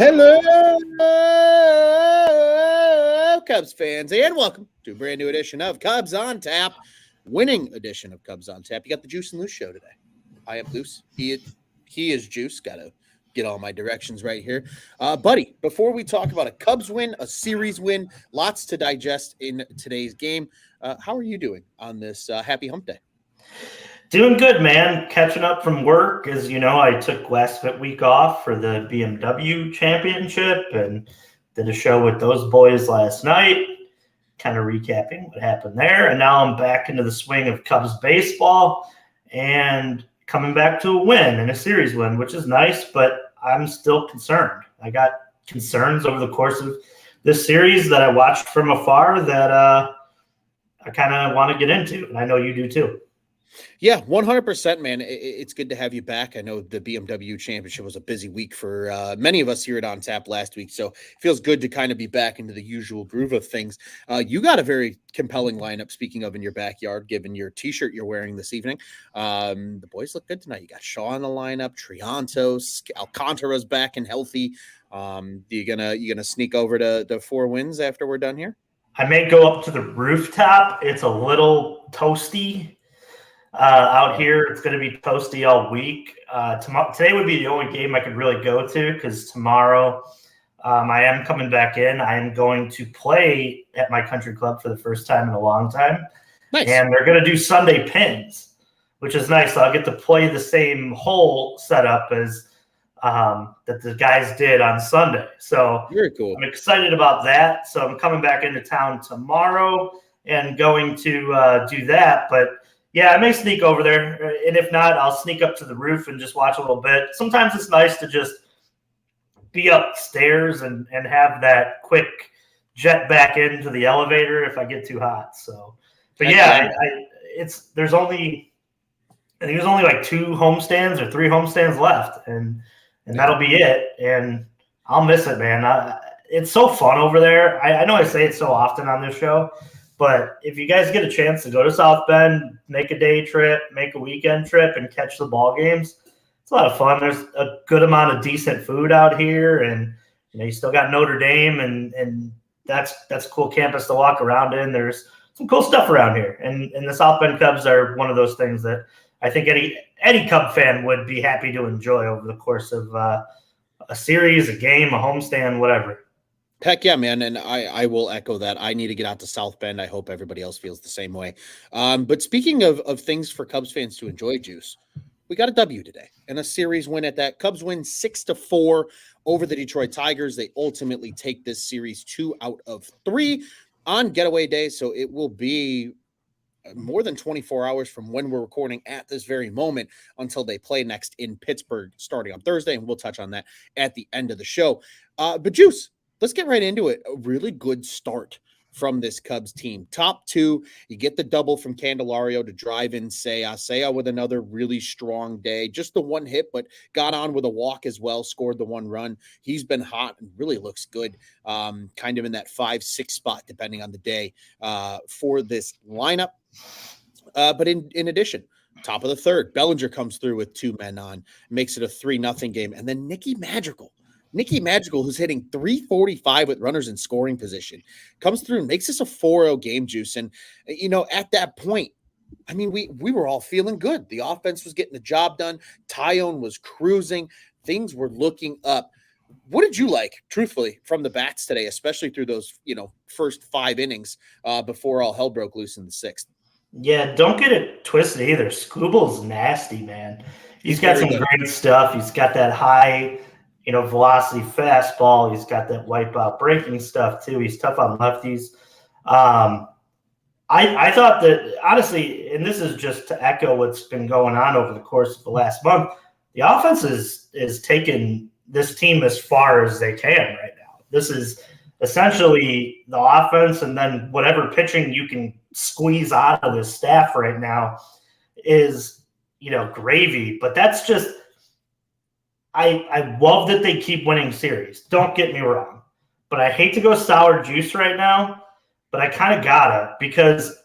Hello, Cubs fans, and welcome to a brand new edition of Cubs on Tap, winning edition of Cubs on Tap. You got the Juice and Luce show today. I am Luce. He is Juice. Got to get all my directions right here. Buddy, before we talk about a Cubs win, a series win, lots to digest in today's game. How are you doing on this happy hump day? Doing good, man. Catching up from work. As you know, I took last week off for the BMW championship and did a show with those boys last night, kind of recapping what happened there. And now I'm back into the swing of Cubs baseball and coming back to a win and a series win, which is nice, but I'm still concerned. I got concerns over the course of this series that I watched from afar that I kind of want to get into, and I know you do too. Yeah, 100%, man. It's good to have you back. I know the BMW championship was a busy week for many of us here at On Tap last week, so it feels good to kind of be back into the usual groove of things. You got a very compelling lineup, speaking of, in your backyard, given your T-shirt you're wearing this evening. The boys look good tonight. You got Shaw in the lineup, Triantos, Alcantara's back and healthy. You gonna sneak over to the 4 wins after we're done here? I may go up to the rooftop. It's a little toasty. Out here, it's going to be toasty all week. Today would be the only game I could really go to because tomorrow I am coming back in. I am going to play at my country club for the first time in a long time. Nice. And they're going to do Sunday pins, which is nice. So I'll get to play the same hole setup as that the guys did on Sunday. So very cool. I'm excited about that. So I'm coming back into town tomorrow and going to do that. But yeah, I may sneak over there, and if not, I'll sneak up to the roof and just watch a little bit. Sometimes it's nice to just be upstairs and have that quick jet back into the elevator if I get too hot. So, but yeah, there's only like 2 homestands or 3 homestands left, and that'll be it. And I'll miss it, man. It's so fun over there. I know I say it so often on this show. But if you guys get a chance to go to South Bend, make a day trip, make a weekend trip, and catch the ball games, it's a lot of fun. There's a good amount of decent food out here, and you still got Notre Dame, and that's a cool campus to walk around in. There's some cool stuff around here, and the South Bend Cubs are one of those things that I think any Cub fan would be happy to enjoy over the course of a series, a game, a homestand, whatever. Heck yeah, man, and I will echo that. I need to get out to South Bend. I hope everybody else feels the same way. But speaking of things for Cubs fans to enjoy, Juice, we got a W today and a series win at that. Cubs win 6-4 over the Detroit Tigers. They ultimately take this series 2 out of 3 on getaway day, so it will be more than 24 hours from when we're recording at this very moment until they play next in Pittsburgh starting on Thursday, and we'll touch on that at the end of the show. But Juice, let's get right into it. A really good start from this Cubs team. Top 2, you get the double from Candelario to drive in Seiya. Seiya with another really strong day. Just the 1 hit, but got on with a walk as well, scored the 1 run. He's been hot and really looks good, kind of in that 5-6 spot, depending on the day for this lineup. But in addition, top of the 3rd, Bellinger comes through with 2 men on, makes it a 3-0 game. And then Nicky Madrigal, who's hitting .345 with runners in scoring position, comes through and makes this a 4-0 game, Juice. And, at that point, I mean, we were all feeling good. The offense was getting the job done. Tyone was cruising. Things were looking up. What did you like, truthfully, from the bats today, especially through those, first 5 innings before all hell broke loose in the 6th? Yeah, don't get it twisted either. Scooble's nasty, man. He's got some great stuff. He's got that high velocity fastball. He's got that wipeout breaking stuff too. He's tough on lefties. I thought that, honestly, and this is just to echo what's been going on over the course of the last month, the offense is taking this team as far as they can right now. This is essentially the offense, and then whatever pitching you can squeeze out of this staff right now is, gravy. But that's just – I love that they keep winning series. Don't get me wrong. But I hate to go sour juice right now, but I kind of gotta, because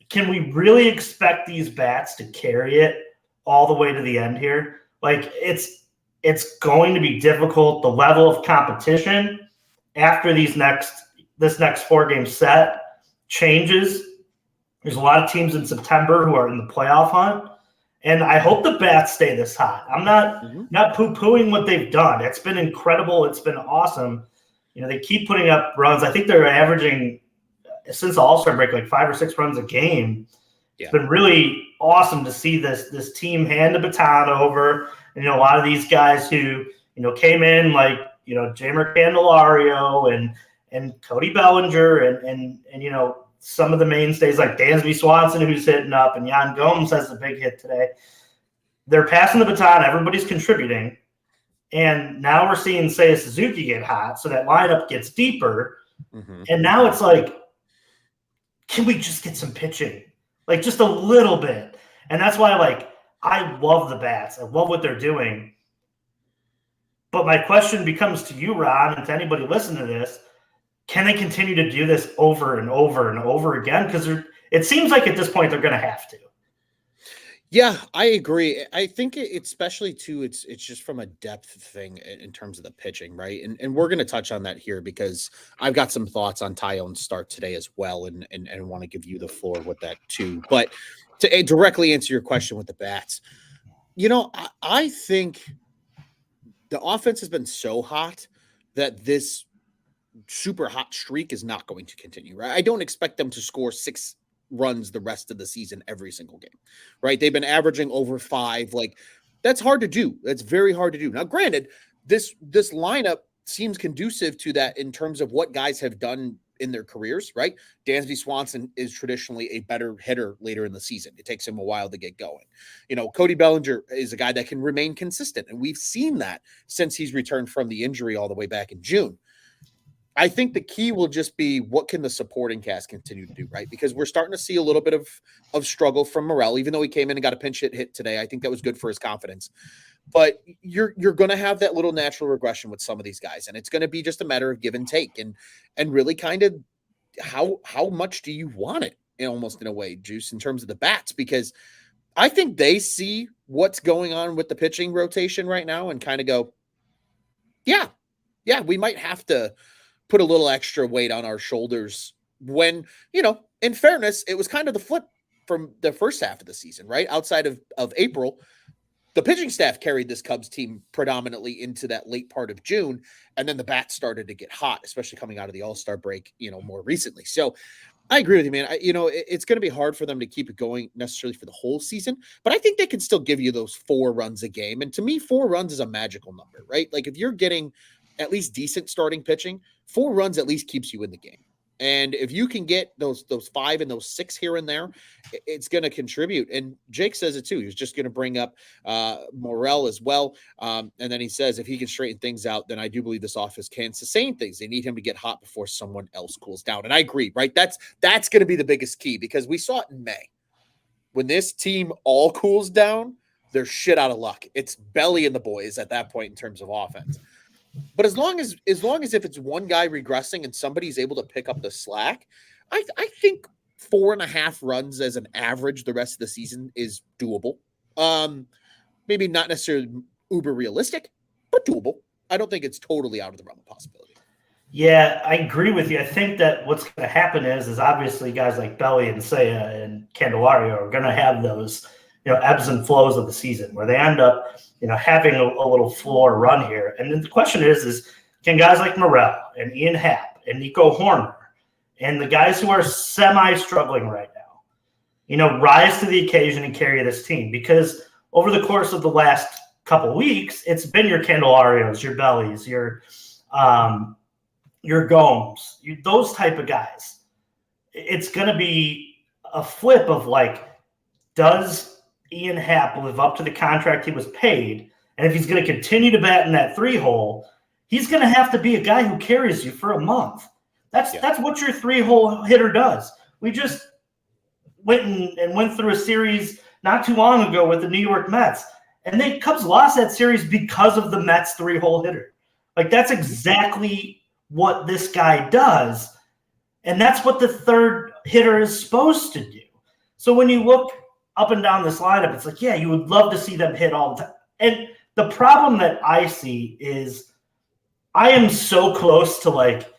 can we really expect these bats to carry it all the way to the end here? Like, it's it's going to be difficult. The level of competition after this next 4-game set changes. There's a lot of teams in September who are in the playoff hunt, and I hope the Bats stay this hot. I'm not poo-pooing what they've done. It's been incredible. It's been awesome. They keep putting up runs. I think they're averaging, since the All-Star break, like 5 or 6 runs a game. Yeah. It's been really awesome to see this team hand the baton over. And, a lot of these guys who, came in like, Jamer Candelario and Cody Bellinger and some of the mainstays like Dansby Swanson, who's hitting up, and Yan Gomes has a big hit today. They're passing the baton. Everybody's contributing. And now we're seeing Seiya Suzuki get hot, so that lineup gets deeper. Mm-hmm. And now it's like, can we just get some pitching? Like, just a little bit. And that's why, I love the Bats. I love what they're doing. But my question becomes to you, Ron, and to anybody listening to this, can they continue to do this over and over and over again? Because it seems like at this point they're going to have to. Yeah, I agree. I think especially too, it's just from a depth thing in terms of the pitching, right? And we're going to touch on that here because I've got some thoughts on Tyone's start today as well, and want to give you the floor with that too. But to directly answer your question with the Bats, I think the offense has been so hot that this super hot streak is not going to continue, right? I don't expect them to score 6 runs the rest of the season every single game, right? They've been averaging over 5. Like, that's hard to do. That's very hard to do. Now, granted, this lineup seems conducive to that in terms of what guys have done in their careers, right? Dansby Swanson is traditionally a better hitter later in the season. It takes him a while to get going. Cody Bellinger is a guy that can remain consistent, and we've seen that since he's returned from the injury all the way back in June. I think the key will just be what can the supporting cast continue to do, right? Because we're starting to see a little bit of struggle from Morel, even though he came in and got a pinch hit today. I think that was good for his confidence. But you're going to have that little natural regression with some of these guys, and it's going to be just a matter of give and take, and really kind of how much do you want it, almost in a way, Juice, in terms of the Bats, because I think they see what's going on with the pitching rotation right now and kind of go, yeah, we might have to put a little extra weight on our shoulders when, in fairness, it was kind of the flip from the first half of the season, right? Outside of April, the pitching staff carried this Cubs team predominantly into that late part of June. And then the Bats started to get hot, especially coming out of the All-Star break, more recently. So I agree with you, man. It's going to be hard for them to keep it going necessarily for the whole season, but I think they can still give you those 4 runs a game. And to me, 4 runs is a magical number, right? Like, if you're getting at least decent starting pitching, 4 runs at least keeps you in the game. And if you can get those 5 and those 6 here and there, it's going to contribute. And Jake says it too. He was just going to bring up Morel as well. And then he says, if he can straighten things out, then I do believe this offense can sustain things. They need him to get hot before someone else cools down. And I agree, right? That's going to be the biggest key, because we saw it in May. When this team all cools down, they're shit out of luck. It's Belly and the boys at that point in terms of offense. But as long as if it's one guy regressing and somebody's able to pick up the slack, I think 4.5 runs as an average the rest of the season is doable. Maybe not necessarily uber realistic, but doable. I don't think it's totally out of the realm of possibility. Yeah, I agree with you. I think that what's going to happen is obviously guys like Belly and Seiya and Candelario are going to have those ebbs and flows of the season where they end up having a little floor run here. And then the question is can guys like Morel and Ian Happ and Nico Horner and the guys who are semi-struggling right now, rise to the occasion and carry this team? Because over the course of the last couple of weeks, it's been your Candelarios, your Bellies, your Gomes, those type of guys. It's going to be a flip of does Ian Happ live up to the contract he was paid? And if he's going to continue to bat in that 3-hole, he's going to have to be a guy who carries you for a month. That's what your 3-hole hitter does. We just went through a series not too long ago with the New York Mets, and the Cubs lost that series because of the Mets 3-hole hitter. That's exactly what this guy does, and that's what the third hitter is supposed to do. So when you look up and down this lineup, it's you would love to see them hit all the time. And the problem that I see is I am so close to like,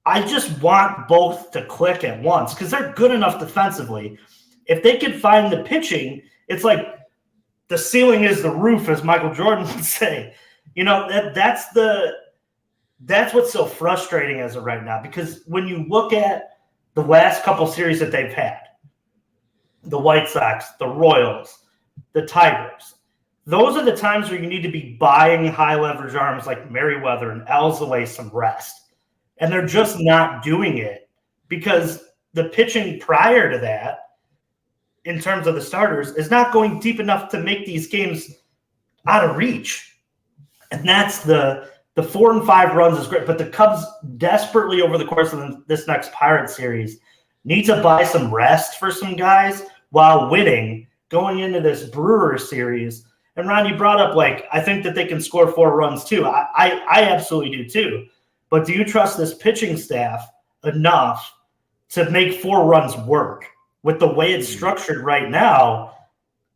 I just want both to click at once because they're good enough defensively. If they could find the pitching, it's like the ceiling is the roof, as Michael Jordan would say. You know, that's what's so frustrating as of right now, because when you look at the last couple series that they've had, the White Sox, the Royals, the Tigers, those are the times where you need to be buying high leverage arms like Merriweather and Elzaway some rest. And they're just not doing it because the pitching prior to that, in terms of the starters, is not going deep enough to make these games out of reach. And that's the 4 and 5 runs is great, but the Cubs desperately over the course of this next Pirates series need to buy some rest for some guys while winning going into this Brewers series. And Ron, you brought up, like, I think that they can score 4 runs too. I absolutely do too. But do you trust this pitching staff enough to make 4 runs work with the way it's structured right now?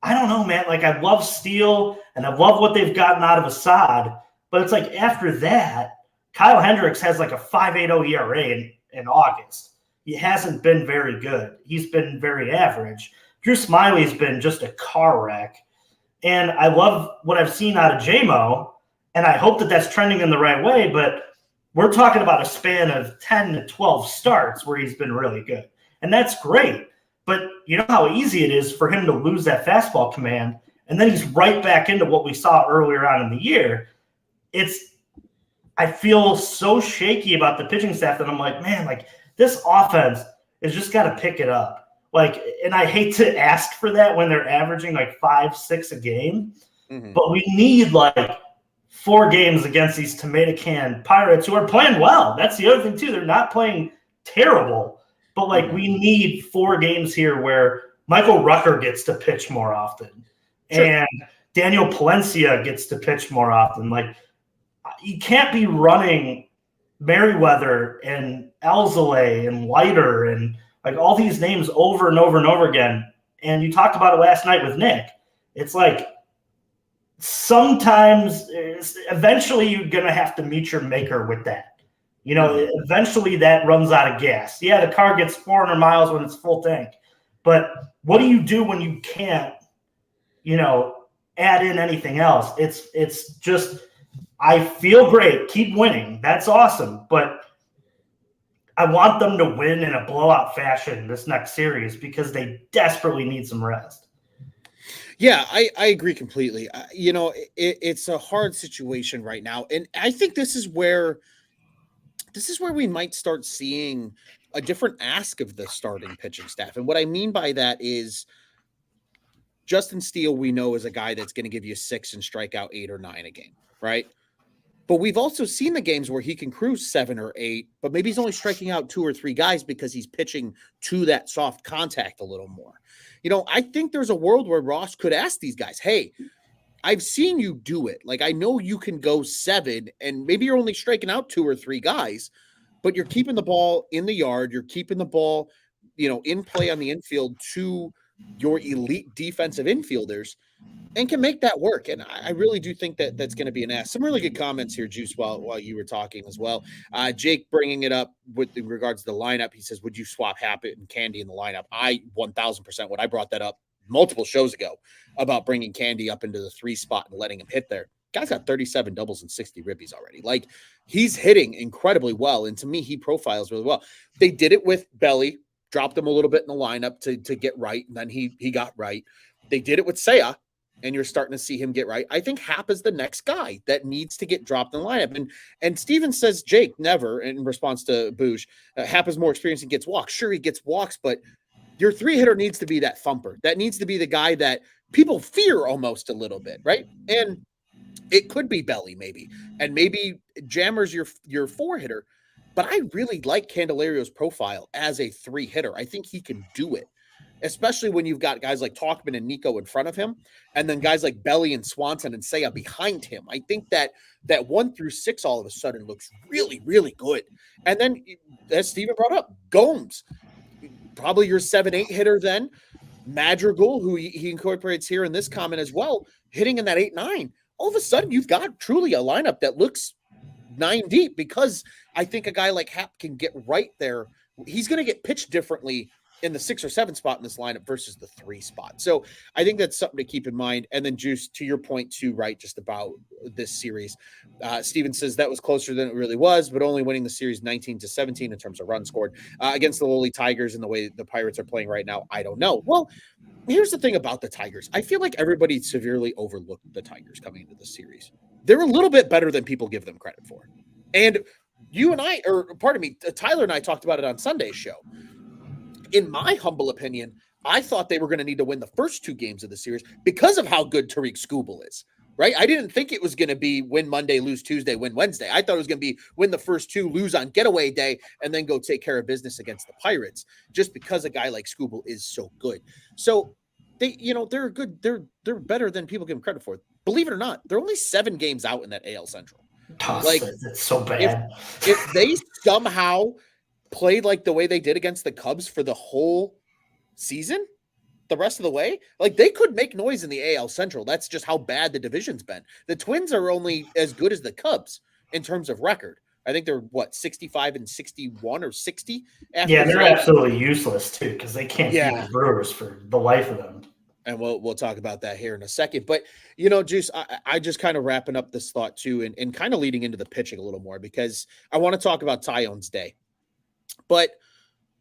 I don't know, man. Like, I love Steele and I love what they've gotten out of Assad. But it's like after that, Kyle Hendricks has like a 5.80 ERA in August. He hasn't been very good. He's been very average. Drew Smiley's been just a car wreck. And I love what I've seen out of JMO, and I hope that that's trending in the right way. But we're talking about a span of 10 to 12 starts where he's been really good. And that's great. But you know how easy it is for him to lose that fastball command, and then he's right back into what we saw earlier on in the year. I feel so shaky about the pitching staff that I'm like, man, like this offense has just got to pick it up. Like, and I hate to ask for that when they're averaging like 5-6 a game, but we need like 4 games against these tomato can Pirates who are playing well. That's the other thing too. They're not playing terrible, but like we need 4 games here where Michael Rucker gets to pitch more often, and Daniel Palencia gets to pitch more often. Like, you can't be running Merriweather and Elzaway and Leiter and like all these names over and over and over again. And you talked about it last night with Nick. It's like sometimes, eventually you're going to have to meet your maker with that. You know, eventually that runs out of gas. Yeah, the car gets 400 miles when it's full tank. But what do you do when you can't, you know, add in anything else? It's just – I feel great. Keep winning. That's awesome. But I want them to win in a blowout fashion this next series because they desperately need some rest. Yeah, I agree completely. You know, it's a hard situation right now. And I think this is where we might start seeing a different ask of the starting pitching staff. And what I mean by that is Justin Steele, we know, is a guy that's going to give you 6 and strike out 8 or 9 a game, right? But we've also seen the games where he can cruise 7 or 8, but maybe he's only striking out 2 or 3 guys because he's pitching to that soft contact a little more. You know, I think there's a world where Ross could ask these guys, hey, I've seen you do it. Like, I know you can go 7 and maybe you're only striking out 2 or 3 guys, but you're keeping the ball in the yard. You're keeping the ball, you know, in play on the infield to your elite defensive infielders, and can make that work. And I really do think that that's going to be an ask. Some really good comments here, Juice, while you were talking as well. Jake bringing it up with regards to the lineup. He says, would you swap Happett and Candy in the lineup? I 1,000% would. I brought that up multiple shows ago about bringing Candy up into the 3 spot and letting him hit there. Guy's got 37 doubles and 60 ribbies already. Like, he's hitting incredibly well. And to me, he profiles really well. They did it with Belly, dropped him a little bit in the lineup to get right. And then he got right. They did it with Seiya, and you're starting to see him get right. I think Hap is the next guy that needs to get dropped in the lineup. And Steven says, Jake, never, in response to Boosh, Hap is more experienced and gets walks. Sure, he gets walks, but your 3-hitter needs to be that thumper. That needs to be the guy that people fear almost a little bit, right? And it could be Belly maybe. And maybe Jammer's your 4-hitter. But I really like Candelario's profile as a 3-hitter. I think he can do it, especially when you've got guys like Talkman and Nico in front of him, and then guys like Belly and Swanson and Seiya behind him. I think that 1 through 6 all of a sudden looks really, really good. And then, as Steven brought up, Gomes, probably your 7-8 hitter then. Madrigal, who he incorporates here in this comment as well, hitting in that 8-9. all of a sudden you've got truly a lineup that looks 9 deep, because I think a guy like Hap can get right there. He's going to get pitched differently in the 6 or 7 spot in this lineup versus the 3 spot. So I think that's something to keep in mind. And then Juice, to your point too, right, just about this series, Steven says that was closer than it really was, but only winning the series 19-17 in terms of runs scored against the lowly Tigers and the way the Pirates are playing right now. I don't know. Well, here's the thing about the Tigers. I feel like everybody severely overlooked the Tigers coming into the series. They're a little bit better than people give them credit for. And you and I, or pardon me, Tyler and I talked about it on Sunday's show. In my humble opinion, I thought they were going to need to win the first 2 games of the series because of how good Tariq Skubal is, right? I didn't think it was going to be win Monday, lose Tuesday, win Wednesday. I thought it was going to be win the first 2, lose on getaway day, and then go take care of business against the Pirates, just because a guy like Skubal is so good. So they're good. They're better than people give them credit for. Believe it or not, they're only 7 games out in that AL Central. Like, it's so bad. If they somehow played like the way they did against the Cubs for the whole season, the rest of the way, like, they could make noise in the AL Central. That's just how bad the division's been. The Twins are only as good as the Cubs in terms of record. I think they're 65-61 or 60. They're absolutely useless too, because they can't beat the Brewers for the life of them. And we'll talk about that here in a second. But, Juice, I just kind of wrapping up this thought too, and kind of leading into the pitching a little more, because I want to talk about Tyone's day. But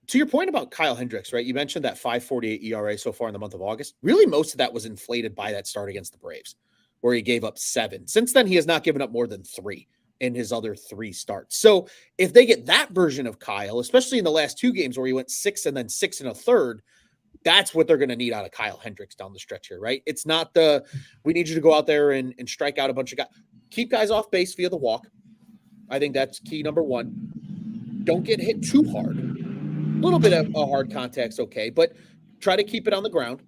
to your point about Kyle Hendricks, right? You mentioned that 5.48 ERA so far in the month of August. Really, most of that was inflated by that start against the Braves, where he gave up 7. Since then, he has not given up more than 3 in his other 3 starts. So if they get that version of Kyle, especially in the last 2 games where he went 6 and then 6 1/3, that's what they're going to need out of Kyle Hendricks down the stretch here, right? It's not we need you to go out there and strike out a bunch of guys. Keep guys off base via the walk. I think that's key number 1. Don't get hit too hard. A little bit of a hard contact's okay, but try to keep it on the ground.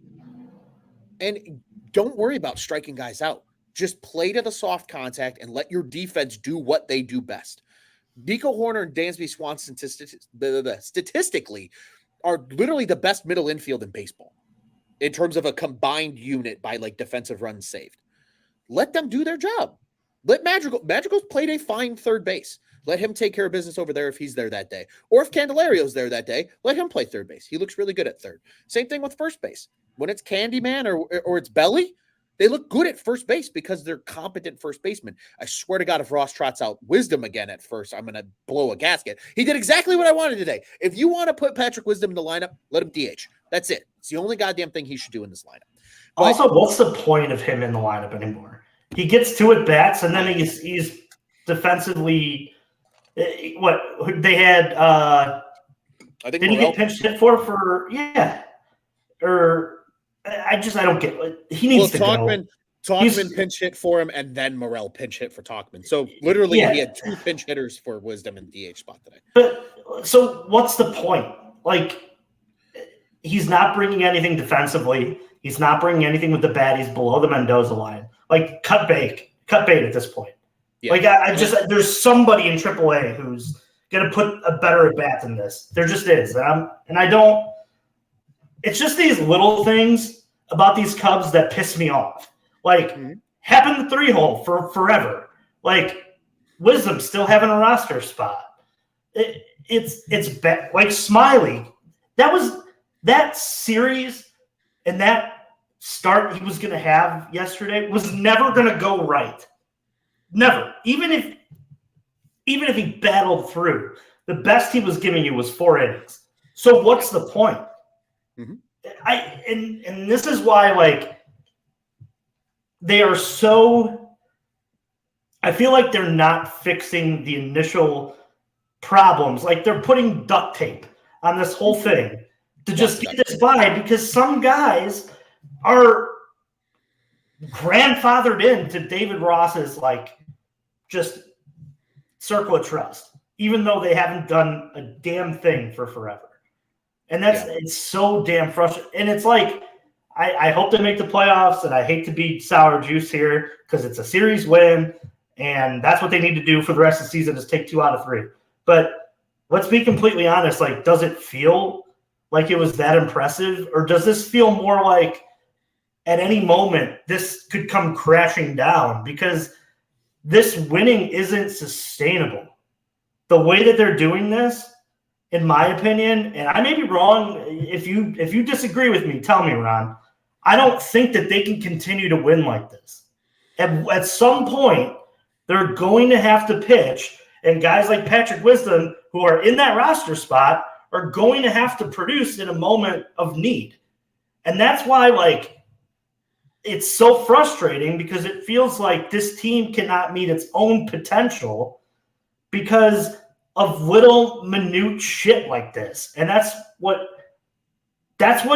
And don't worry about striking guys out. Just play to the soft contact and let your defense do what they do best. Nico Horner and Dansby Swanson statistically are literally the best middle infield in baseball in terms of a combined unit by like defensive runs saved. Let them do their job. Let Madrigal's played a fine third base. Let him take care of business over there if he's there that day. Or if Candelario's there that day, let him play third base. He looks really good at third. Same thing with first base. When it's Candyman or it's Belly, they look good at first base because they're competent first basemen. I swear to God, if Ross trots out Wisdom again at first, I'm going to blow a gasket. He did exactly what I wanted today. If you want to put Patrick Wisdom in the lineup, let him DH. That's it. It's the only goddamn thing he should do in this lineup. But also, what's the point of him in the lineup anymore? He gets 2 at-bats, and then he's defensively what they had I think did he get pinch hit for or I don't get it. He needs to go. Talkman pinch hit for him, and then Morel pinch hit for Talkman. So literally he had 2 pinch hitters for Wisdom in DH spot today. But so what's the point? Like, he's not bringing anything defensively. He's not bringing anything with the bat. He's below the Mendoza line. Like, cut bait at this point. Yeah. Like, I just there's somebody in AAA who's gonna put a better at bat than this. There just is, and I don't. It's just these little things about these Cubs that piss me off. Like, having the 3-hole for forever. Like, Wisdom still having a roster spot. It's bad. Like, Smiley, that series and that start he was going to have yesterday was never going to go right. Never. Even if he battled through, the best he was giving you was 4 innings. So what's the point? Mm-hmm. And this is why, like, they are so – I feel like they're not fixing the initial problems. Like, they're putting duct tape on this whole thing to just get this by, because some guys are grandfathered into David Ross's, like, just circle of trust, even though they haven't done a damn thing for forever. And it's so damn frustrating. And it's like, I hope they make the playoffs, and I hate to be sour juice here because it's a series win, and that's what they need to do for the rest of the season is take 2 out of 3. But let's be completely honest. Like, does it feel like it was that impressive, or does this feel more like at any moment this could come crashing down because this winning isn't sustainable. The way that they're doing this, in my opinion, and I may be wrong, if you disagree with me, tell me, Ron. I don't think that they can continue to win like this. At some point, they're going to have to pitch, and guys like Patrick Wisdom, who are in that roster spot, are going to have to produce in a moment of need. And that's why, like, it's so frustrating because it feels like this team cannot meet its own potential because of little minute shit like this. And that's what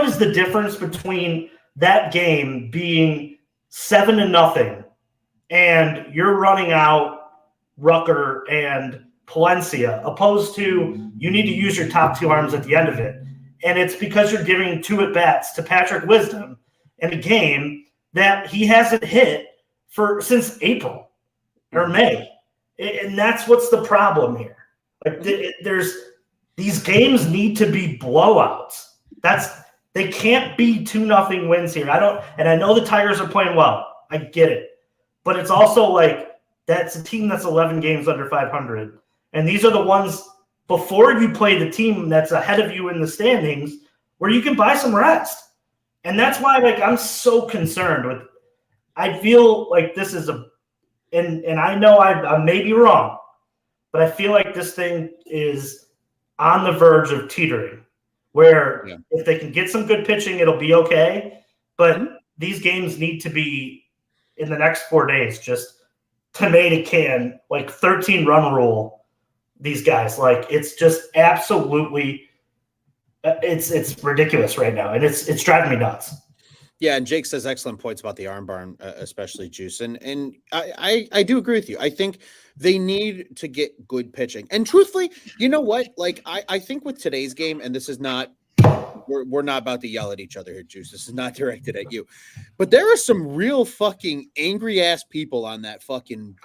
is the difference between that game being 7-0 and you're running out Rucker and Palencia, opposed to you need to use your top two arms at the end of it. And it's because you're giving 2 at-bats to Patrick Wisdom in a game that he hasn't hit since April or May. And that's what's the problem here. Like these games need to be blowouts. They can't be 2-0 wins here. I know the Tigers are playing well. I get it. But it's also like that's a team that's 11 games under 500. And these are the ones before you play the team that's ahead of you in the standings where you can buy some rest. And that's why, like, I'm so concerned with. I feel like this is and I know I may be wrong, but I feel like this thing is on the verge of teetering. Where if they can get some good pitching, it'll be okay. But these games need to be in the next 4 days, just tomato can, like 13-run rule. These guys, like, it's just absolutely. It's ridiculous right now, and it's driving me nuts. Yeah, and Jake says excellent points about the arm barn, especially Juice, and I do agree with you. I think they need to get good pitching, and truthfully, you know what? Like I think with today's game, and this is not we're not about to yell at each other here, Juice. This is not directed at you, but there are some real fucking angry ass people on that fucking.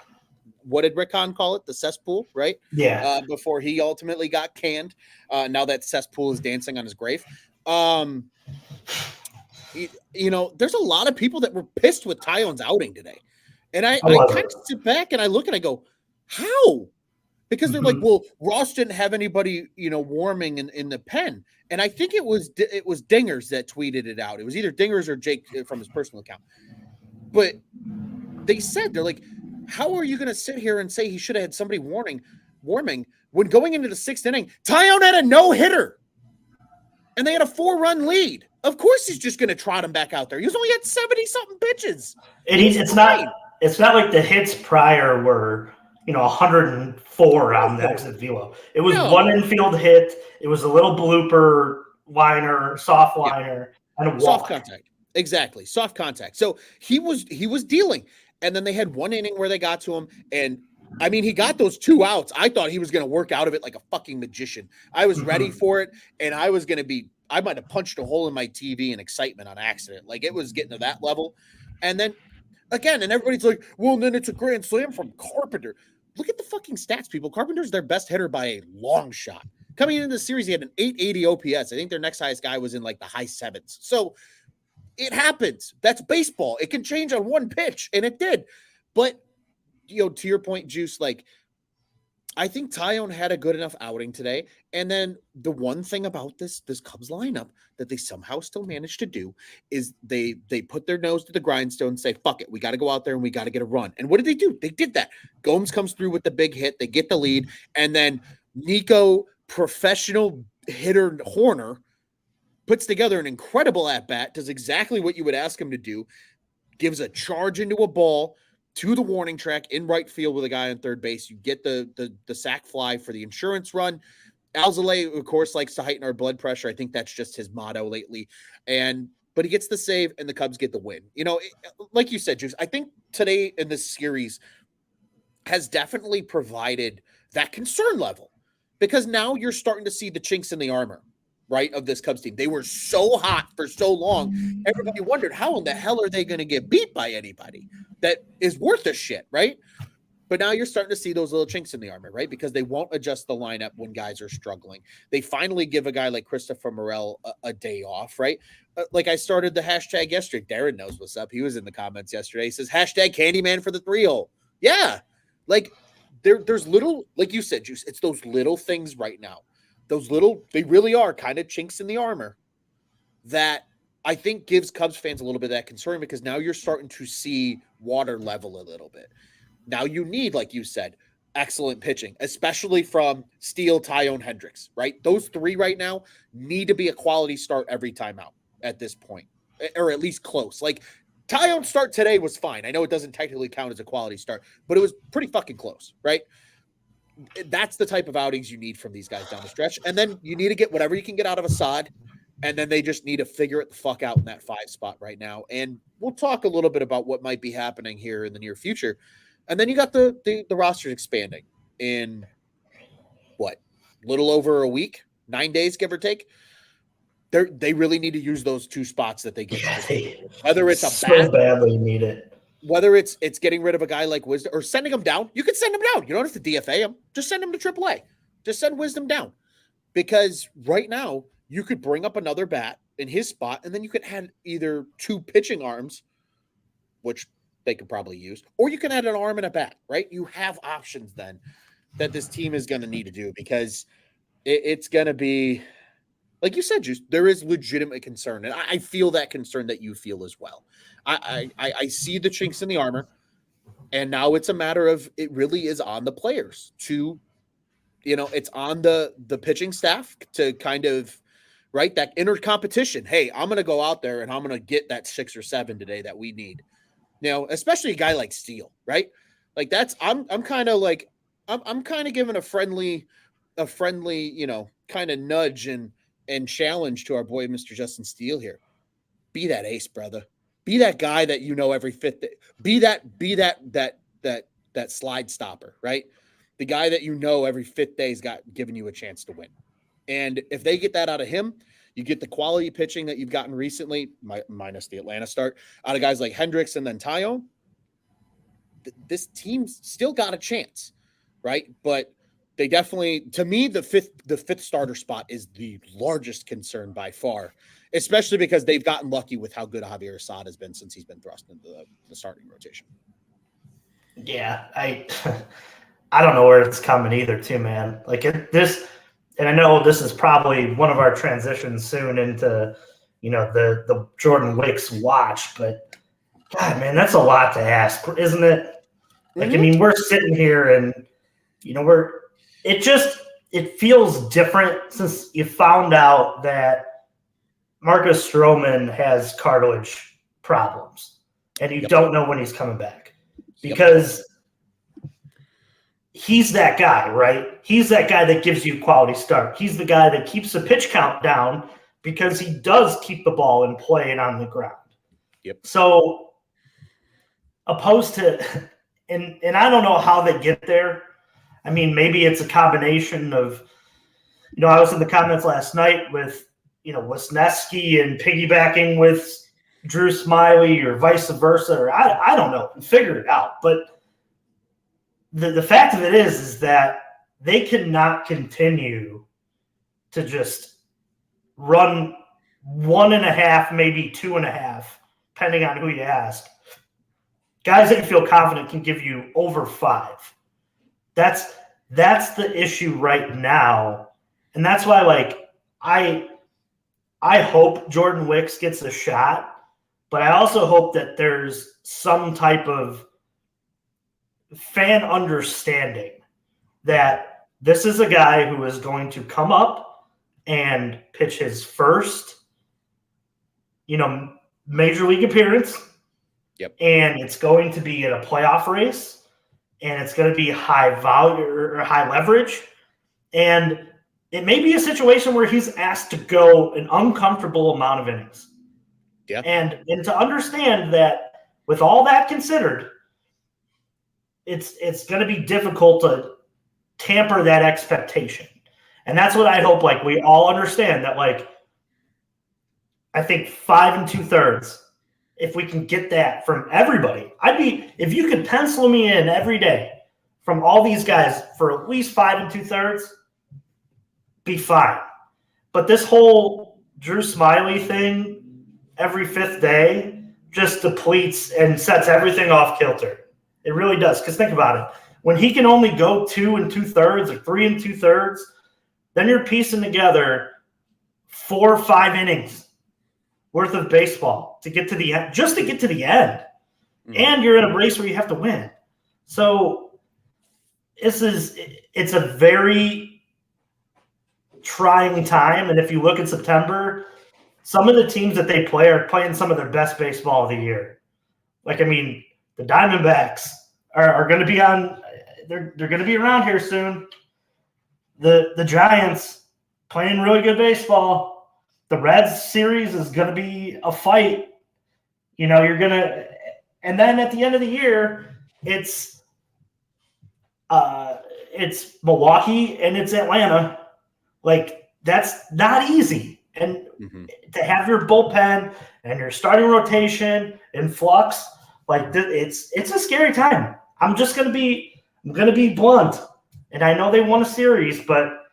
What did Rick Hahn call it? The cesspool, right? Yeah. Before he ultimately got canned. Now that cesspool is dancing on his grave. You know, there's a lot of people that were pissed with Tyone's outing today. And I kind of sit back and I look and I go, how? Because they're like, well, Ross didn't have anybody, you know, warming in the pen. And I think it was Dingers that tweeted it out. It was either Dingers or Jake from his personal account. But they said, they're like, how are you going to sit here and say he should have had somebody warming when going into the 6th inning, Tyone had a no-hitter and they had a 4-run lead? Of course he's just going to trot him back out there. He's only had 70-something pitches. And it's not like the hits prior were, you know, 104 on the exit velo. It was one infield hit. It was a little blooper liner, soft liner, and a walk. Soft contact. Exactly. Soft contact. So he was dealing. And then they had 1 inning where they got to him. And I mean, he got those 2 outs. I thought he was going to work out of it like a fucking magician. I was ready for it. And I might have punched a hole in my TV in excitement on accident. Like, it was getting to that level. And then again, and everybody's like, well, then it's a grand slam from Carpenter. Look at the fucking stats, people. Carpenter's their best hitter by a long shot. Coming into the series, he had an 880 OPS. I think their next highest guy was in like the high 7s. So it happens. That's baseball. It can change on 1 pitch, and it did. But, you know, to your point, Juice, like, I think Tyone had a good enough outing today. And then the one thing about this Cubs lineup that they somehow still managed to do is they put their nose to the grindstone and say, fuck it, we got to go out there and we got to get a run. And what did they do? They did that. Gomes comes through with the big hit. They get the lead. And then Nico, professional hitter Horner, puts together an incredible at-bat, does exactly what you would ask him to do, gives a charge into a ball to the warning track in right field with a guy on third base. You get the sac fly for the insurance run. Alzolay, of course, likes to heighten our blood pressure. I think that's just his motto lately. But he gets the save, and the Cubs get the win. You know, like you said, Juice, I think today in this series has definitely provided that concern level because now you're starting to see the chinks in the armor, right, of this Cubs team. They were so hot for so long. Everybody wondered, how in the hell are they going to get beat by anybody that is worth a shit, right? But now you're starting to see those little chinks in the armor, right? Because they won't adjust the lineup when guys are struggling. They finally give a guy like Christopher Morel a day off, right? Like I started the hashtag yesterday. Darren knows what's up. He was in the comments yesterday. He says, hashtag Candyman for the 3-0. Yeah. Like there's little, like you said, Juice, it's those little things right now. Those little, they really are kind of chinks in the armor that I think gives Cubs fans a little bit of that concern, because now you're starting to see water level a little bit. Now you need, like you said, excellent pitching, especially from Steele, Tyone, Hendricks, right? Those three right now need to be a quality start every time out at this point, or at least close. Like Tyone's start today was fine. I know it doesn't technically count as a quality start, but it was pretty fucking close, right? That's the type of outings you need from these guys down the stretch. And then you need to get whatever you can get out of Assad. And then they just need to figure it the fuck out in that 5 spot right now. And we'll talk a little bit about what might be happening here in the near future. And then you got the roster expanding in what, little over a week, 9 days, give or take. They really need to use those 2 spots that they get. Whether it's a bat, badly need it. Whether it's getting rid of a guy like Wisdom or sending him down. You can send him down. You don't have to DFA him. Just send him to AAA. Just send Wisdom down. Because right now you could bring up another bat in his spot, and then you could add either 2 pitching arms, which they could probably use, or you can add an arm and a bat, right? You have options then that this team is going to need to do, because it's going to be, like you said, Juice, there is legitimate concern. And I feel that concern that you feel as well. I see the chinks in the armor, and now it's a matter of, it really is on the players to, it's on the pitching staff to kind of, right, that inner competition. Hey, I'm going to go out there and I'm going to get that 6 or 7 today that we need. Especially a guy like Steele, right? Like that's, I'm kind of like, I'm kind of giving a friendly, kind of nudge and challenge to our boy, Mr. Justin Steele here. Be that ace, brother. Be that guy that, every 5th day. Be that slide stopper, right? The guy that, every 5th day's got giving you a chance to win. And if they get that out of him, you get the quality pitching that you've gotten recently, minus the Atlanta start, out of guys like Hendricks and then Tyone. This team's still got a chance, right? But they definitely, to me, the fifth starter spot is the largest concern by far, especially because they've gotten lucky with how good Javier Assad has been since he's been thrust into the starting rotation. Yeah, I don't know where it's coming either, too, man. Like this. And I know this is probably one of our transitions soon into, the Jordan Wicks watch, but God, man, that's a lot to ask, isn't it? Like, I mean, we're sitting here and, it feels different since you found out that Marcus Stroman has cartilage problems and you don't know when he's coming back, because he's that guy, right? He's that guy that gives you quality start. He's the guy that keeps the pitch count down because he does keep the ball in play and on the ground. Yep. So opposed to, and I don't know how they get there. I mean, maybe it's a combination of, I was in the comments last night with, Wisniewski and piggybacking with Drew Smiley or vice versa, or I don't know, figure it out. But the fact of it is that they cannot continue to just run 1.5, maybe 2.5, depending on who you ask. Guys that you feel confident can give you over 5. That's the issue right now. And that's why, like, I hope Jordan Wicks gets a shot, but I also hope that there's some type of fan understanding that this is a guy who is going to come up and pitch his first, major league appearance. Yep. And it's going to be in a playoff race, and it's going to be high value or high leverage. And it may be a situation where he's asked to go an uncomfortable amount of innings. Yeah. And to understand that with all that considered, it's going to be difficult to tamper that expectation. And that's what I hope, like, we all understand that, like, I think 5 2/3, if we can get that from everybody, if you could pencil me in every day from all these guys for at least 5 2/3, be fine. But this whole Drew Smiley thing every 5th day just depletes and sets everything off kilter. It really does. Because think about it. When he can only go 2 2/3 or 3 2/3, then you're piecing together 4 or 5 innings worth of baseball to get to the end, just to get to the end. Mm-hmm. And you're in a race where you have to win. So it's a very trying time. And if you look at September, some of the teams that they play are playing some of their best baseball of the year. Like, I mean, the Diamondbacks are going to be on – they're going to be around here soon. The Giants playing really good baseball. The Reds series is going to be a fight. You know, you're going to – and then at the end of the year, it's Milwaukee and it's Atlanta. Like, that's not easy. And to have your bullpen and your starting rotation in flux, like it's a scary time. I'm gonna be blunt, and I know they won a series, but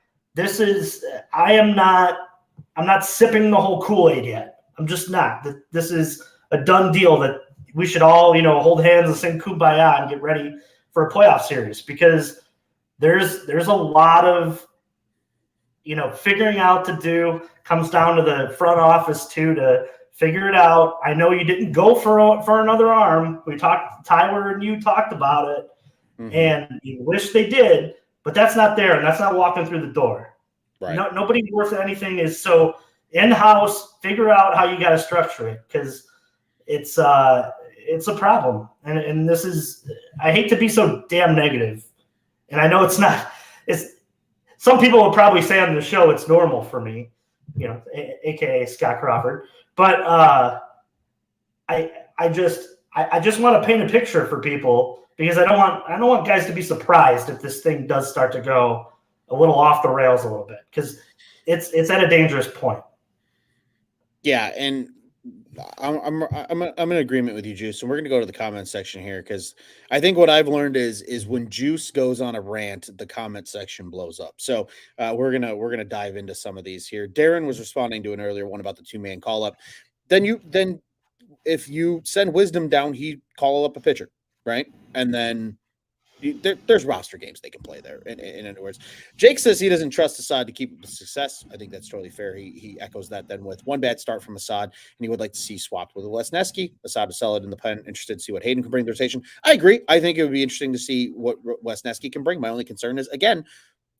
I'm not sipping the whole Kool-Aid yet. I'm just not. This is a done deal that we should all, hold hands and sing Kumbaya and get ready for a playoff series, because there's a lot of figuring out to do. Comes down to the front office too to figure it out. I know you didn't go for another arm. Tyler and you talked about it, and you wish they did, but that's not there, and that's not walking through the door. Right. Nobody worth anything is so in-house. Figure out how you got to structure it, because it's a problem, and this is. I hate to be so damn negative, and I know it's not. It's some people will probably say on the show it's normal for me. AKA Scott Crawford. But I just want to paint a picture for people, because I don't want guys to be surprised if this thing does start to go a little off the rails a little bit, because it's at a dangerous point. Yeah, and I'm in agreement with you, Juice, and we're gonna go to the comment section here, because I think what I've learned is when Juice goes on a rant, the comment section blows up. So we're gonna dive into some of these here. Darren was responding to an earlier one about the 2-man call up. Then if you send Wisdom down, he call up a pitcher, right? And then there's roster games they can play there. In other words, Jake says he doesn't trust Assad to keep up the success. I think that's totally fair. He echoes that then with one bad start from Assad, and he would like to see swapped with Wesneski. Assad is solid in the pen. Interested to see what Hayden can bring to the rotation. I agree. I think it would be interesting to see what Wesneski can bring. My only concern is, again,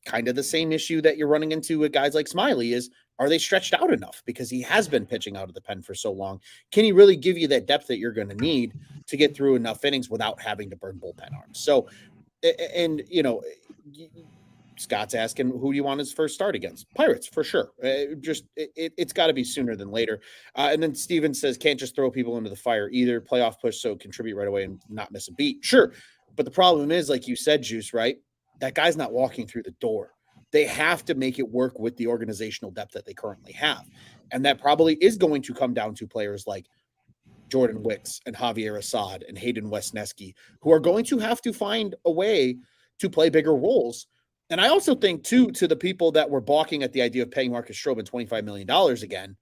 kind of the same issue that you're running into with guys like Smiley is, are they stretched out enough? Because he has been pitching out of the pen for so long. Can he really give you that depth that you're going to need to get through enough innings without having to burn bullpen arms? So, and Scott's asking, who do you want his first start against? Pirates, for sure. It's got to be sooner than later. And then Steven says, can't just throw people into the fire either. Playoff push, so contribute right away and not miss a beat. Sure. But the problem is, like you said, Juice, right? That guy's not walking through the door. They have to make it work with the organizational depth that they currently have. And that probably is going to come down to players like Jordan Wicks and Javier Assad and Hayden Wesneski, who are going to have to find a way to play bigger roles. And I also think, too, to the people that were balking at the idea of paying Marcus Stroman $25 million again,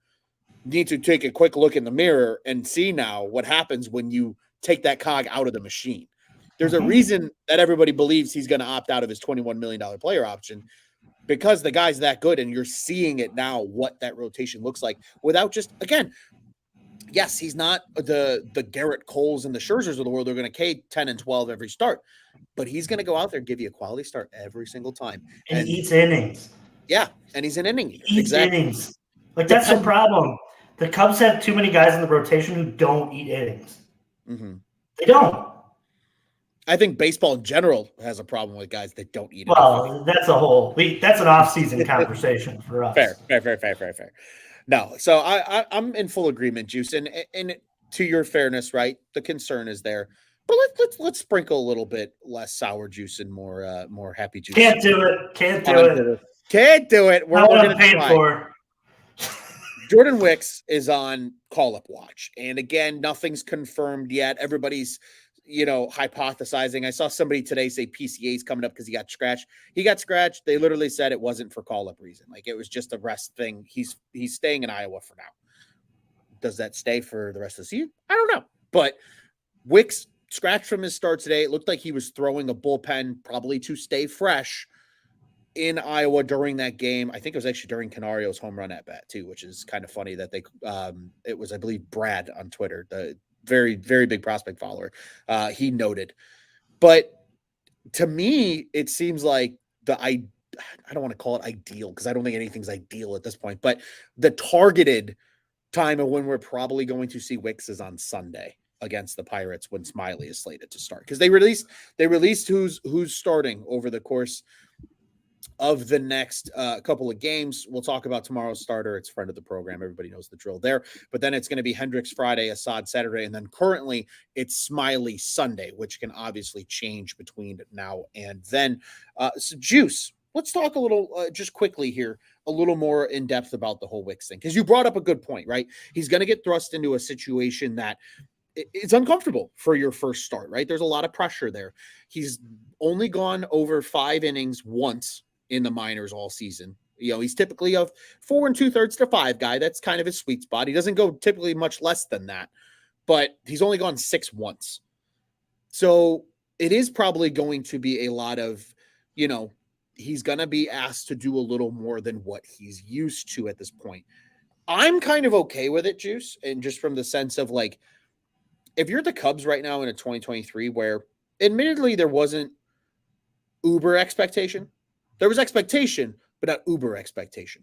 need to take a quick look in the mirror and see now what happens when you take that cog out of the machine. There's a reason that everybody believes he's going to opt out of his $21 million player option, because the guy's that good, and you're seeing it now, what that rotation looks like without just, again, yes, he's not the Garrett Coles and the Scherzers of the world. They're going to K 10 and 12 every start, but he's going to go out there and give you a quality start every single time. And he eats innings. Yeah, and he's an inning eater. Eats innings. Like, that's the problem. The Cubs have too many guys in the rotation who don't eat innings. They don't. I think baseball in general has a problem with guys that don't eat. Well, that's that's an off-season conversation for us. Fair. No, so I'm in full agreement, Juice, and to your fairness, right? The concern is there, but let's sprinkle a little bit less sour juice and more happy juice. Can't do it. We're going to pay for. Jordan Wicks is on call-up watch, and again, nothing's confirmed yet. Everybody's hypothesizing. I saw somebody today say PCA's coming up because he got scratched. He got scratched. They literally said it wasn't for call-up reason. Like, it was just a rest thing. He's staying in Iowa for now. Does that stay for the rest of the season? I don't know. But Wicks scratched from his start today. It looked like he was throwing a bullpen probably to stay fresh in Iowa during that game. I think it was actually during Canario's home run at bat too, which is kind of funny that it was, I believe, Brad on Twitter, the very, very big prospect follower. He noted, but to me, it seems like I don't want to call it ideal because I don't think anything's ideal at this point, but the targeted time of when we're probably going to see Wicks is on Sunday against the Pirates when Smiley is slated to start, because they released who's starting over the course of the next couple of games. We'll talk about tomorrow's starter. It's friend of the program. Everybody knows the drill there. But then it's going to be Hendricks Friday, Assad Saturday, and then currently it's Smiley Sunday, which can obviously change between now and then. So Juice, let's talk a little, just quickly here, a little more in depth about the whole Wicks thing, because you brought up a good point, right? He's going to get thrust into a situation that it's uncomfortable for your first start, right? There's a lot of pressure there. He's only gone over 5 innings once in the minors all season. He's typically a 4 2/3 to 5 guy. That's kind of his sweet spot. He doesn't go typically much less than that, but he's only gone 6 once. So it is probably going to be a lot of, he's going to be asked to do a little more than what he's used to at this point. I'm kind of okay with it, Juice. And just from the sense of, like, if you're the Cubs right now in a 2023 where admittedly there wasn't uber expectation, there was expectation, but not uber expectation.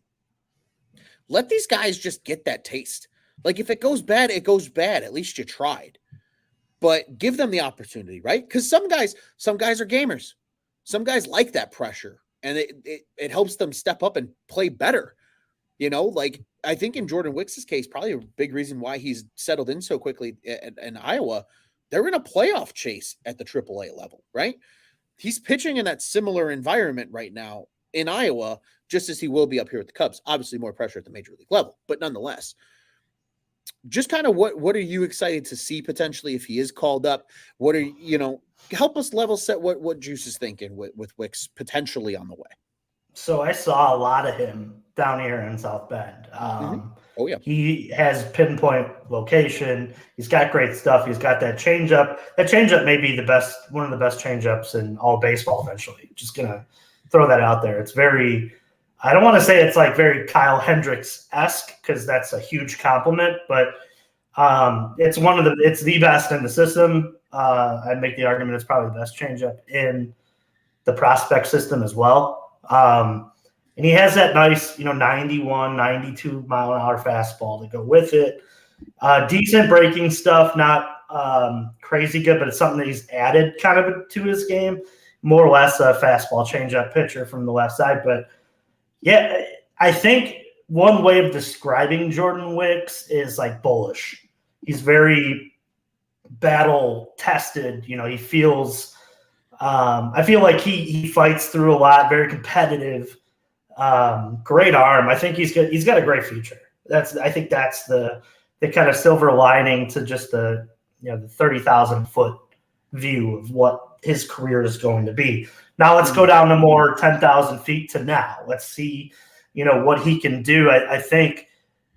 Let these guys just get that taste. Like, if it goes bad, it goes bad. At least you tried. But give them the opportunity, right? Because some guys are gamers. Some guys like that pressure, and it helps them step up and play better. Like, I think in Jordan Wicks' case, probably a big reason why he's settled in so quickly in Iowa, they're in a playoff chase at the AAA level, right? He's pitching in that similar environment right now in Iowa, just as he will be up here at the Cubs. Obviously more pressure at the major league level, but nonetheless, just kind of what are you excited to see potentially if he is called up? What are, help us level set what Juice is thinking with Wicks potentially on the way. So I saw a lot of him down here in South Bend. Oh, yeah. He has pinpoint location. He's got great stuff. He's got that changeup. That changeup may be one of the best changeups in all baseball eventually. Just going to throw that out there. It's very – I don't want to say it's like very Kyle Hendricks-esque because that's a huge compliment, but it's the best in the system. I'd make the argument it's probably the best changeup in the prospect system as well. And he has that nice, 91, 92 mile an hour fastball to go with it. Decent breaking stuff, not crazy good, but it's something that he's added kind of to his game. More or less a fastball changeup pitcher from the left side. But yeah, I think one way of describing Jordan Wicks is like bullish. He's very battle tested. He feels I feel like he fights through a lot, very competitive, great arm. I think he's got a great future. I think that's the kind of silver lining to just the 30,000 foot view of what his career is going to be. Now let's go down to more 10,000 feet to now. Let's see, what he can do. I think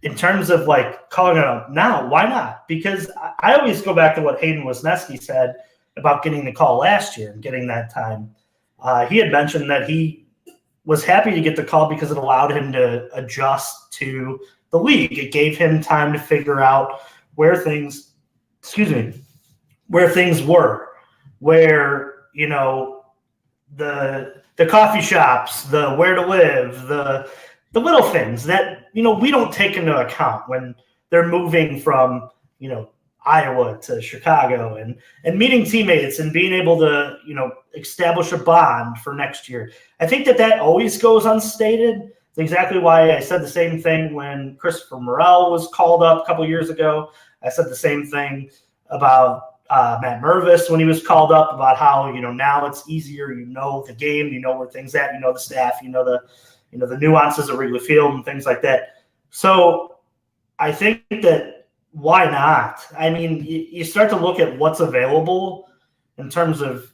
in terms of like calling it up now, why not? Because I always go back to what Hayden Wisniewski said about getting the call last year and getting that time. He had mentioned that he was happy to get the call because it allowed him to adjust to the league. It gave him time to figure out where things were, where, the coffee shops, the where to live, the little things that, we don't take into account when they're moving from, Iowa to Chicago and meeting teammates and being able to, establish a bond for next year. I think that always goes unstated. It's exactly why I said the same thing when Christopher Morel was called up a couple years ago. I said the same thing about Matt Mervis when he was called up, about how, now it's easier, the game, where things at, the staff, the nuances of Wrigley Field and things like that. So I think that why not? I mean, you start to look at what's available in terms of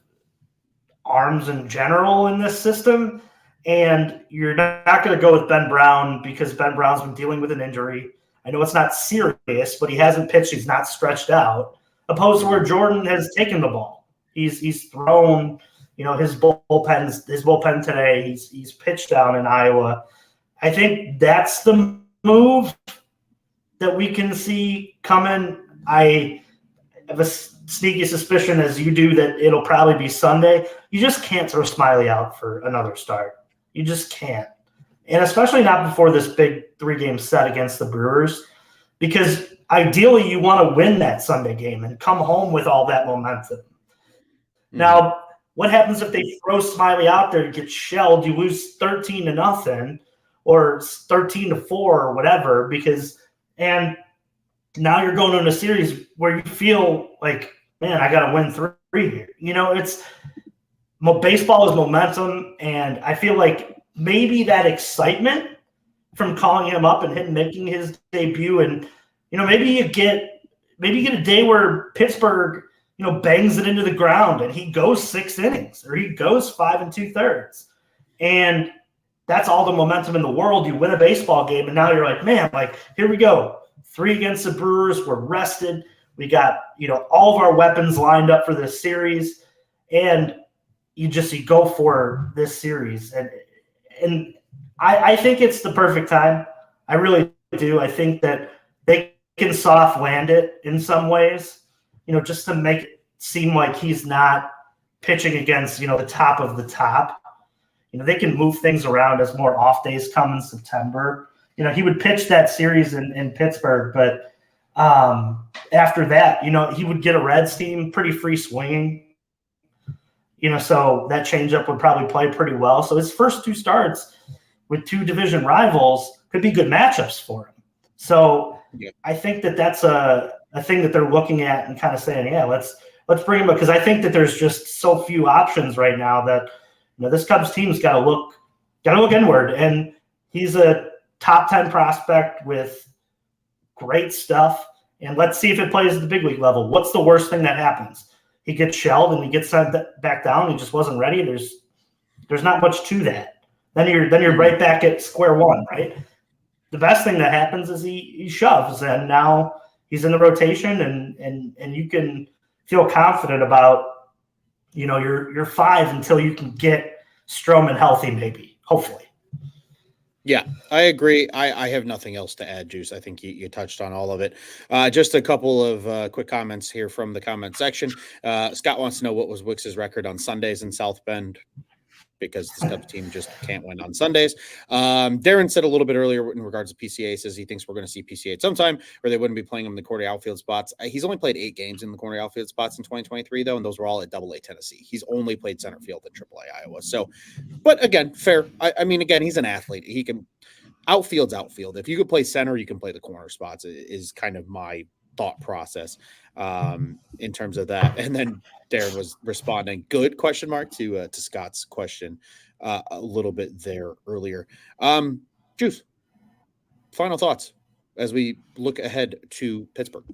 arms in general in this system. And you're not going to go with Ben Brown because Ben Brown's been dealing with an injury. I know it's not serious, but he hasn't pitched. He's not stretched out. Opposed to where Jordan has taken the ball. He's thrown, his bullpen today. He's pitched down in Iowa. I think that's the move that we can see coming. I have a sneaky suspicion, as you do, that it'll probably be Sunday. You just can't throw Smiley out for another start. You just can't. And especially not before this big 3-game set against the Brewers, because ideally you want to win that Sunday game and come home with all that momentum. Mm-hmm. Now, what happens if they throw Smiley out there to get shelled? You lose 13-0 or 13-4 or whatever, and now you're going into a series where you feel like, man, I got to win 3 here. Baseball is momentum, and I feel like maybe that excitement from calling him up and him making his debut, and maybe you get a day where Pittsburgh bangs it into the ground and he goes 6 innings or he goes 5 2/3, and that's all the momentum in the world. You win a baseball game, and now you're like, man, here we go, 3 against the Brewers. We're rested. We got all of our weapons lined up for this series, and you go for this series. And I think it's the perfect time. I really do. I think that they can soft land it in some ways, just to make it seem like he's not pitching against, the top of the top. They can move things around as more off days come in September. He would pitch that series in Pittsburgh, but after that, he would get a Reds team pretty free swinging. So that changeup would probably play pretty well. So his first 2 starts with 2 division rivals could be good matchups for him. So yeah. I think that that's a thing that they're looking at and kind of saying, yeah, let's bring him up, because I think that there's just so few options right now that this Cubs team's got to look inward. And he's a top 10 prospect with great stuff. And let's see if it plays at the big league level. What's the worst thing that happens? He gets shelled and he gets sent back down. He just wasn't ready. There's not much to that. Then you're right back at square one, right? The best thing that happens is he shoves, and now he's in the rotation, and you can feel confident about your 5 until you can get Stroman healthy, maybe, hopefully. Yeah, I agree. I have nothing else to add, Juice. I think you touched on all of it. Just a couple of quick comments here from the comment section. Scott wants to know what was Wix's record on Sundays in South Bend, because the Cubs team just can't win on Sundays. Darren said a little bit earlier in regards to PCA, says he thinks we're going to see PCA at some time, or they wouldn't be playing him in the corner outfield spots. He's only played 8 games in the corner outfield spots in 2023, though, and those were all at AA Tennessee. He's only played center field at AAA Iowa. So, but again, fair. I mean, again, he's an athlete. He can outfield's outfield. If you could play center, you can play the corner spots, is kind of my thought process in terms of that. And then Darren was responding, good question mark to Scott's question a little bit there earlier. Juice, final thoughts as we look ahead to Pittsburgh.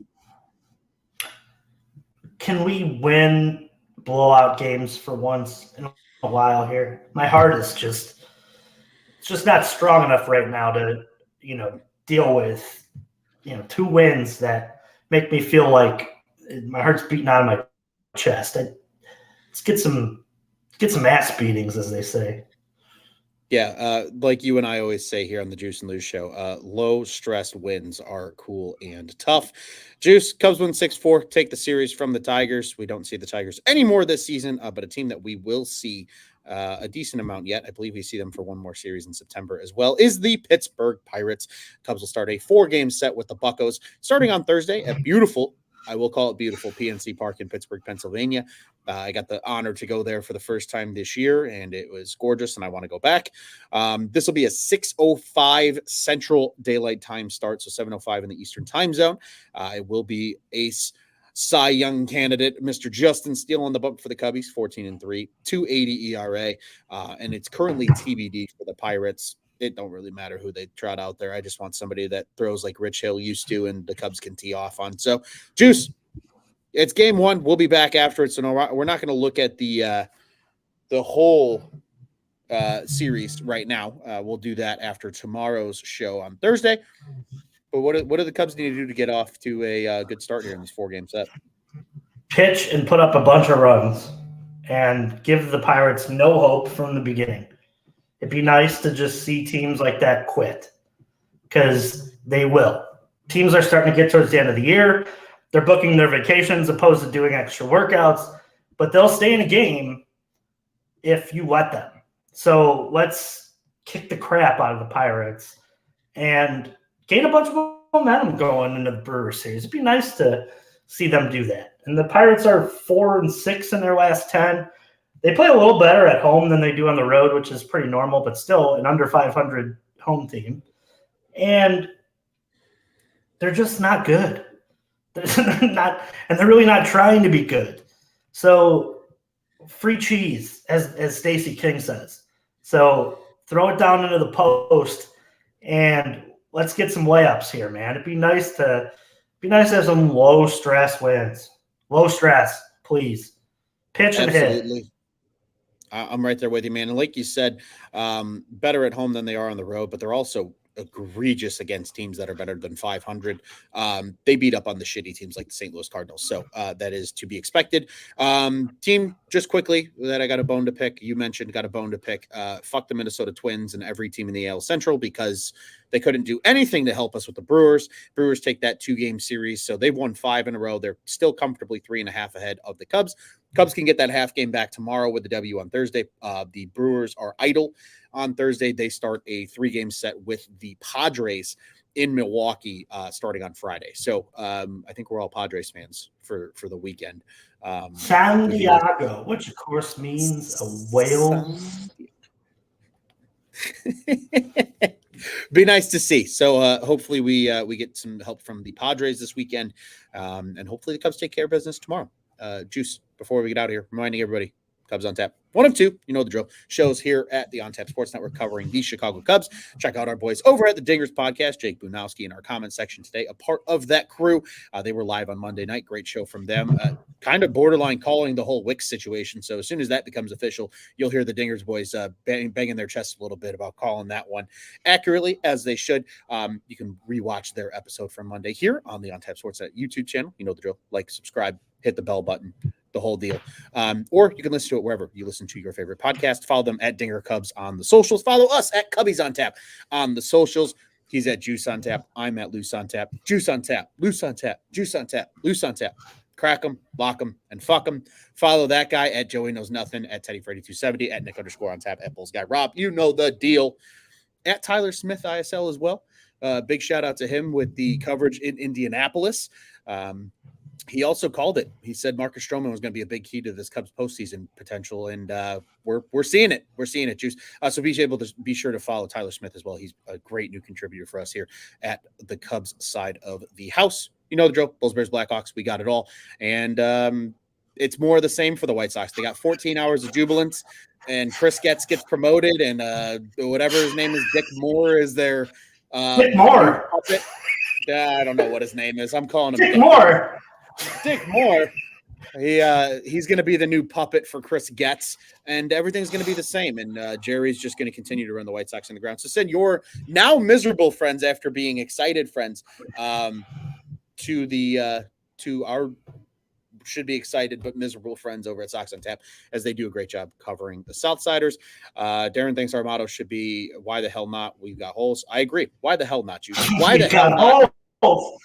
Can we win blowout games for once in a while here? My heart is just not strong enough right now to deal with 2 wins that make me feel like my heart's beating out of my chest. Let's get some ass beatings, as they say. Yeah, like you and I always say here on the Juice and Luce show, low stress wins are cool and tough. Juice, Cubs win 6-4, take the series from the Tigers. We don't see the Tigers anymore this season, but a team that we will see a decent amount yet. I believe we see them for one more series in September as well, is the Pittsburgh Pirates. Cubs will start a 4-game set with the Buccos starting on Thursday at beautiful, I will call it beautiful, PNC Park in Pittsburgh, Pennsylvania. I got the honor to go there for the first time this year, and it was gorgeous, and I want to go back. This will be a 6:05 Central Daylight Time start, so 7:05 in the Eastern Time Zone. It will be ace Cy Young candidate, Mr. Justin Steele on the bump for the Cubbies, 14-3, 2.80 ERA, and it's currently TBD for the Pirates. It don't really matter who they trot out there. I just want somebody that throws like Rich Hill used to, and the Cubs can tee off on. So, Juice, It's game one. We'll be back after it. So no, we're not going to look at the whole series right now. We'll do that after tomorrow's show on Thursday. But what do the Cubs need to do to get off to a good start here in this 4-game set? Pitch and put up a bunch of runs and give the Pirates no hope from the beginning. It'd be nice to just see teams like that quit, because they will. Teams are starting to get towards the end of the year. They're booking their vacations opposed to doing extra workouts, but they'll stay in a game if you let them. So let's kick the crap out of the Pirates and gain a bunch of momentum going into the Brewers series. It'd be nice to see them do that. And the Pirates are 4-6 in their last 10. They play a little better at home than they do on the road, which is pretty normal, but still an under 500 home team. And they're just not good. They're really not trying to be good. So free cheese, as Stacey King says. So throw it down into the post and let's get some layups here, man. It'd be nice to have some low stress wins. Low stress, please. Pitch and Absolutely. hit. I'm right there with you, man. And like you said, better at home than they are on the road, but they're also egregious against teams that are better than 500. They beat up on the shitty teams like the St. Louis Cardinals. So that is to be expected. Team, just quickly, that I got a bone to pick. You mentioned got a bone to pick. Fuck the Minnesota Twins and every team in the AL Central, because they couldn't do anything to help us with the Brewers. Brewers take that 2-game series. So they've won 5 in a row. They're still comfortably 3.5 ahead of the Cubs. Cubs can get that half game back tomorrow with the W on Thursday. The Brewers are idle on Thursday. They start a 3-game set with the Padres in Milwaukee starting on Friday. So I think we're all Padres fans for the weekend. San Diego, which of course means a whale. Be nice to see. So hopefully we get some help from the Padres this weekend, and hopefully the Cubs take care of business tomorrow. Juice, before we get out of here, reminding everybody, Cubs on Tap. 1 of 2, you know the drill. Shows here at the On Tap Sports Network covering the Chicago Cubs. Check out our boys over at the Dingers podcast, Jake Bunowski in our comment section today, a part of that crew. They were live on Monday night. Great show from them. Kind of borderline calling the whole Wicks situation. So as soon as that becomes official, you'll hear the Dingers boys banging their chests a little bit about calling that one accurately, as they should. You can rewatch their episode from Monday here on the On Tap Sports Net YouTube channel. You know the drill. Like, subscribe, hit the bell button, the whole deal. Or you can listen to it wherever you listen to your favorite podcast. Follow them at Dinger Cubs on the socials. Follow us at Cubbies on Tap on the socials. He's at Juice on Tap. I'm at Luce on Tap. Juice on Tap. Luce on Tap. Juice on Tap. Luce on Tap. Crack them, lock them, and fuck them. Follow that guy at Joey Knows Nothing, at Teddy Freddy 270, at Nick _ on Tap, at Bulls Guy Rob. You know the deal. At Tyler Smith ISL as well. Big shout out to him with the coverage in Indianapolis. He also called it. He said Marcus Stroman was going to be a big key to this Cubs postseason potential, and we're seeing it. We're seeing it, Juice. So be sure to follow Tyler Smith as well. He's a great new contributor for us here at the Cubs side of the house. You know the drill. Bulls, Bears, Blackhawks. We got it all, and it's more of the same for the White Sox. They got 14 hours of jubilance, and Chris gets promoted, and whatever his name is, Dick Moore is their Dick Moore. Puppet. I don't know what his name is. I'm calling him Dick Moore. Dick Moore. He's going to be the new puppet for Chris Getz, and everything's going to be the same. And Jerry's just going to continue to run the White Sox in the ground. So send your now miserable friends after being excited friends to our should be excited but miserable friends over at Sox on Tap, as they do a great job covering the Southsiders. Darren thinks our motto should be, why the hell not? We've got holes. I agree. Why the hell not, you? Why the hell not? Holes.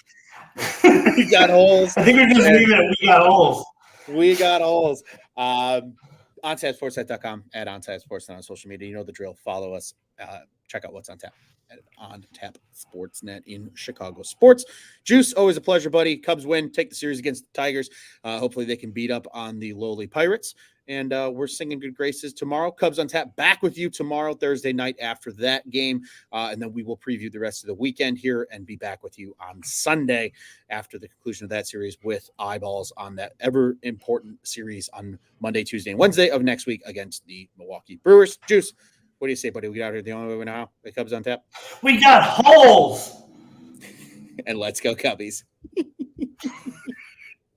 We got holes. I think we're just leaving it. We got holes. We got holes. OnTapSportsNet.com, at OnTapSportsNet on social media. You know the drill. Follow us. Check out what's on tap at On Tap Sportsnet in Chicago sports. Juice, always a pleasure, buddy. Cubs win. Take the series against the Tigers. Hopefully they can beat up on the lowly Pirates. And we're singing good graces tomorrow. Cubs on Tap back with you tomorrow, Thursday night after that game. And then we will preview the rest of the weekend here and be back with you on Sunday after the conclusion of that series with eyeballs on that ever important series on Monday, Tuesday, and Wednesday of next week against the Milwaukee Brewers. Juice, what do you say, buddy? We get out here the only way we know how. The Cubs on Tap. We got holes. And let's go, Cubbies.